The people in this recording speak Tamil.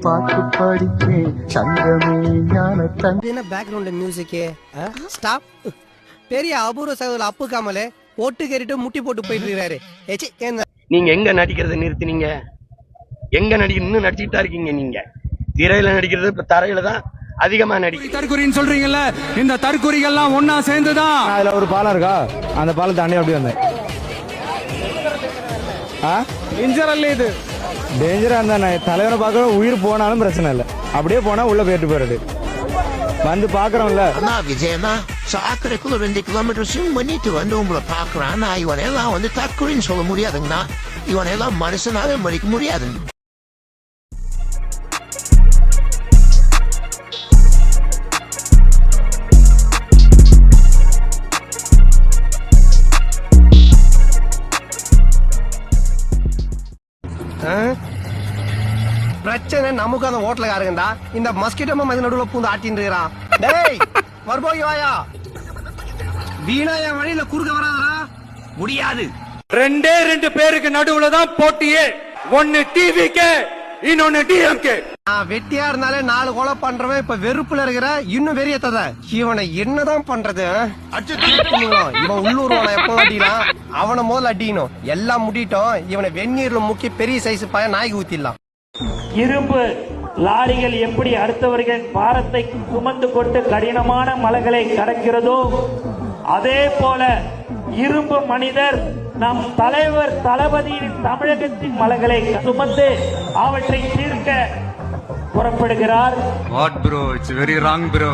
பாட்டு படிச்சேன் சங்கமே ஞான பேக்ரவுண்ட் மியூசிக் ஸ்டாப். பெரிய அபூர்வ சகோதரர் அப்பு காமலே ஒட்டு கேறிட்டு முட்டி போட்டு போயிட்டு இருக்காரு. நீங்க எங்க நடிக்கிறத நிறுத்தினீங்க? எங்க இன்னும் நடிச்சுட்டா இருக்கீங்க. நீங்க திரையில நடிக்கிறது இப்ப தரையில தான் அதிகமா நடிக்க. தற்குறின்னு சொல்றீங்கல்ல, இந்த தற்குறிகள்லாம் ஒன்னா சேர்ந்துதான். அதுல ஒரு பாலம் இருக்கா, அந்த பாலம் தாண்டி அப்படி வந்தேன். இன்ஜர் அல்ல, இது டேஞ்சரா இருந்தா தலைவனை பார்க்க உயிர் போனாலும் பிரச்சனை இல்லை. அப்படியே போனா உள்ள போயிட்டு போறது வந்து பாக்குறோம்ல. விஜயனா சாக்கடைக்குள்ள 2 கிலோமீட்டர் ஸ்விம் பண்ணிட்டு வந்து உங்களை பாக்குறான். இவனெல்லாம் வந்து தற்கொலைன்னு சொல்ல முடியாதுங்கண்ணா. இவனெல்லாம் மனுஷனாவே மதிக்க முடியாதுங்க. பிரச்சனை நமக்கு அந்த ஹோட்டலுக்காரங்கடா. இந்த மஸ்கிட்டோ மது நடுவுல பூந்து ஆட்டின்னு இருக்கிறான். டேய் மர்போகி வாயா, வீணாய வழியில குறுக்க வராதா. முடியாது. 2 பேருக்கு நடுவுல தான் போட்டியே. ஒன்னு டிவிக்கு, இன்னொன்னு டிஎம்கே. வெட்டியா இருந்தாலே 4 கொலை பண்றவன் இப்ப வெறுப்புல இருக்கிற இன்னும் வெறியத்தத. இவனை என்னதான் பண்றது? இவன் உள்ளூர்வன எப்ப அடிக்கலாம், அவனை முதல்ல அடிக்கணும். எல்லாம் முடிட்டோம். இவனை வெந்நீர்ல முக்கி பெரிய சைஸ் பய நாய்க்கு ஊத்திடலாம். இரும்பு லாரிகள் எப்படி அடுத்தவர்களின் பாரத்தை சுமந்து கொண்டு கடினமான மலைகளை கடக்கிறதோ, அதே போல இரும்பு மனிதர் நம் தலைவர் தளபதியின் தமிழகத்தின் மலைகளை சுமந்து அவற்றை தீர்க்க புறப்படுகிறார். What bro, it's very wrong bro.